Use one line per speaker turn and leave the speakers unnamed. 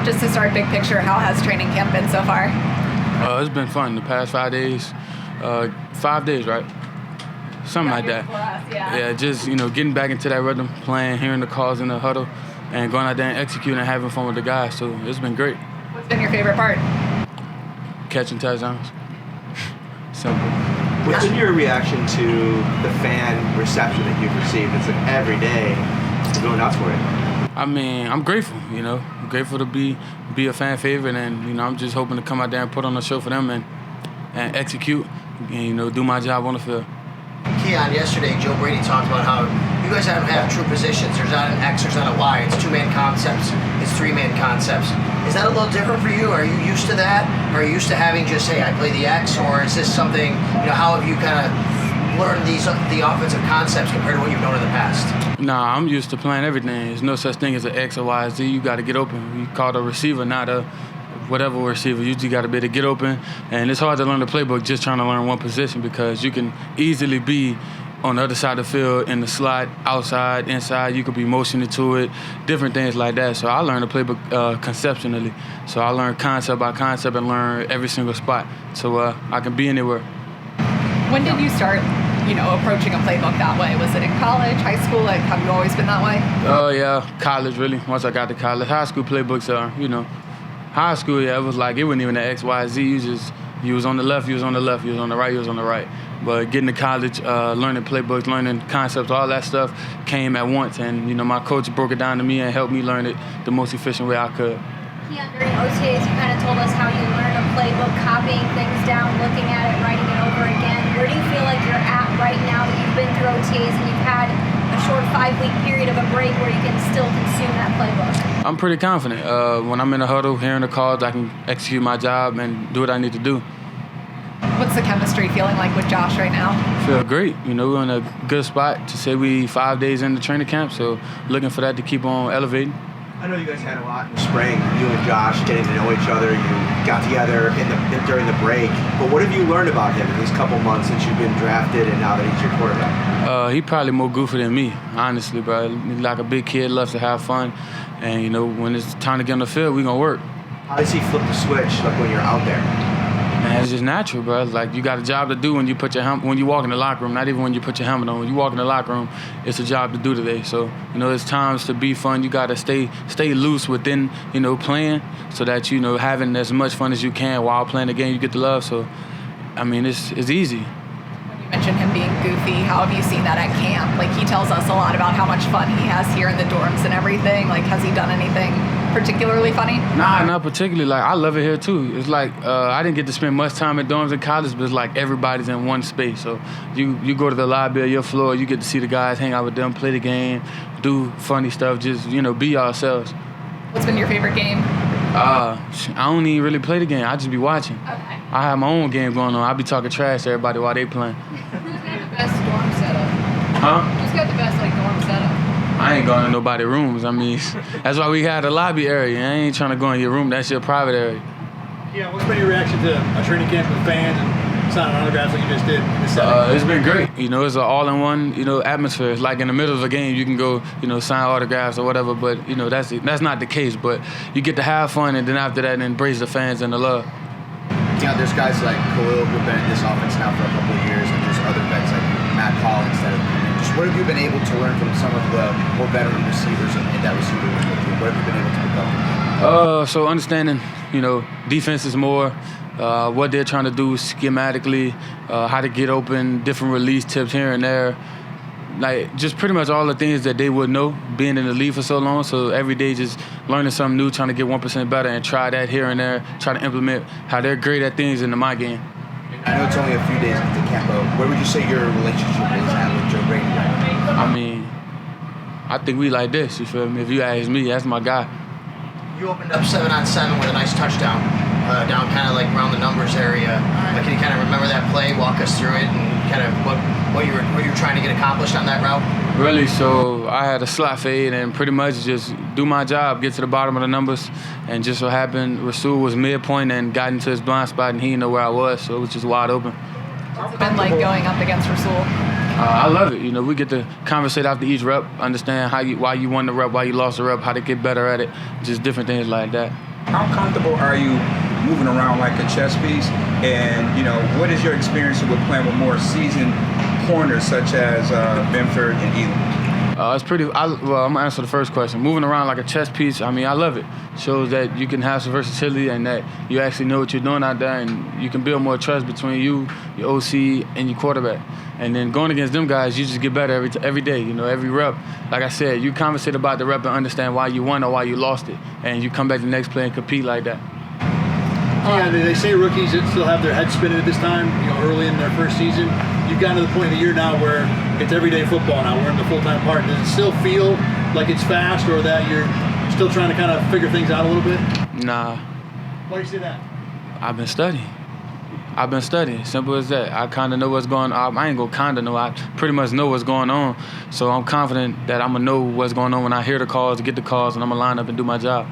Just to start big picture, how has training camp been so far?
It's been fun the past 5 days. 5 days, right? Something like that. Yeah, just, getting back into that rhythm, playing, hearing the calls in the huddle, and going out there and executing and having fun with the guys. So it's been great.
What's been your favorite part?
Catching touchdowns. Simple.
What's been your reaction to the fan reception that you've received? It's like every day you're going nuts for it.
I mean, I'm grateful, I'm grateful to be a fan favorite, and, I'm just hoping to come out there and put on a show for them and execute and, do my job on the field.
Keon, yesterday, Joe Brady talked about how you guys don't have true positions. There's not an X, there's not a Y. It's two-man concepts. It's three-man concepts. Is that a little different for you? Are you used to that? Are you used to having just, hey, I play the X? Or is this something, how have you kind of learned the offensive concepts compared to what you've known in the past?
Nah, I'm used to playing everything. There's no such thing as an X or Y or Z. You got to get open. You call a receiver, not a whatever receiver. You just got to be able to get open. And it's hard to learn the playbook just trying to learn one position, because you can easily be on the other side of the field, in the slot, outside, inside. You could be motioning to it, different things like that. So I learned the playbook conceptually. So I learned concept by concept and learn every single spot. So I can be anywhere.
When did you start, approaching a playbook that way? Was it in college, high school? Like, have you always been that way?
Oh, yeah, college, really. Once I got to college. High school playbooks are, high school, yeah, it was like, it wasn't even the X, Y, Z. You was on the left, you was on the left, you was on the right, you was on the right. But getting to college, learning playbooks, learning concepts, all that stuff came at once. And, my coach broke it down to me and helped me learn it the most efficient way I could.
Yeah, during OTAs, you kind of told us how you learn a playbook, copying things down, looking at it, writing it over again. Where do you feel like you're at right now that you've been through OTAs and you've had a short 5-week period of a break where you can still consume that playbook?
I'm pretty confident. When I'm in a huddle, hearing the calls, I can execute my job and do what I need to do.
What's the chemistry feeling like with Josh right now?
Feel great. We're in a good spot to say we 5 days into training camp, so looking for that to keep on elevating.
I know you guys had a lot in the spring, you and Josh getting to know each other. You got together during the break. But what have you learned about him in these couple months since you've been drafted and now that he's your quarterback?
He probably more goofy than me, honestly, bro. He's like a big kid, loves to have fun. And, when it's time to get on the field, we're going to work.
How does he flip the switch, like when you're out there?
Man, it's just natural, bro. Like, you got a job to do when you when you walk in the locker room, not even when you put your helmet on. When you walk in the locker room, it's a job to do today. So, it's times to be fun. You got to stay loose within, playing, so that, having as much fun as you can while playing the game you get to love. So, it's easy.
When you mentioned him being goofy, how have you seen that at camp? Like, he tells us a lot about how much fun he has here in the dorms and everything. Like, has he done anything particularly funny?
Nah, not particularly. Like, I love it here too. It's like I didn't get to spend much time in dorms in college, but it's like everybody's in one space. So you go to the lobby or your floor, you get to see the guys, hang out with them, play the game, do funny stuff, just be yourselves.
What's been your favorite game?
I don't even really play the game. I just be watching.
Okay.
I have my own game going on. I be talking trash to everybody while they playing.
Who's got the best dorm setup?
Huh?
Who's got the best dorm setup?
I ain't going to nobody's rooms. That's why we had a lobby area. I ain't trying to go in your room. That's your private area.
Yeah, what's been your reaction to a training camp with fans and signing autographs like you just did in the setting?
It's been great. It's an all-in-one, atmosphere. It's like in the middle of a game, you can go, sign autographs or whatever. But that's not the case. But you get to have fun, and then after that, embrace the fans and the love.
Yeah, there's guys like Khalil who've been in this offense now for a couple of years, and there's other vets like Matt Collins that have. Just what have you been able to learn from some of the more veteran receivers in that receiver room? What have you been able to pick up from them?
So understanding, defense is more, what they're trying to do schematically, how to get open, different release tips here and there. Like, just pretty much all the things that they would know, being in the league for so long. So every day just learning something new, trying to get 1% better and try that here and there, try to implement how they're great at things into my game.
I know it's only a few days into camp, but where would you say your relationship is at with Joe Brady right now?
I think we like this, you feel me? If you ask me, that's my guy.
You opened up 7-on-7 with a nice touchdown down kind of like around the numbers area. Can you kind of remember that play, walk us through it, and kind of what you were trying to get accomplished on that route?
Really, so I had a slot fade and pretty much just do my job, get to the bottom of the numbers, and just so happened Rasul was midpoint and got into his blind spot, and he didn't know where I was, so it was just wide open.
What's it been like going up against Rasul?
I love it. We get to conversate after each rep, understand why you won the rep, why you lost the rep, how to get better at it, just different things like that.
How comfortable are you moving around like a chess piece? And, what is your experience with playing with more seasoned corners such as Benford and Elam?
It's pretty. I'm gonna answer the first question. Moving around like a chess piece. I mean, I love it. Shows that you can have some versatility and that you actually know what you're doing out there, and you can build more trust between you, your OC, and your quarterback. And then going against them guys, you just get better every day. Every rep. Like I said, you conversate about the rep and understand why you won or why you lost it, and you come back the next play and compete like that.
Yeah, they say rookies that still have their head spinning at this time, early in their first season. You've gotten to the point of the year now where it's everyday football now. We're in the full-time part. Does it still feel like it's fast, or that you're still trying to kind of figure things out a little bit?
Nah.
Why do you say that?
I've been studying. Simple as that. I kind of know what's going on. I ain't gonna kind of know. I pretty much know what's going on. So I'm confident that I'm gonna know what's going on when I hear the calls, get the calls, and I'm gonna line up and do my job.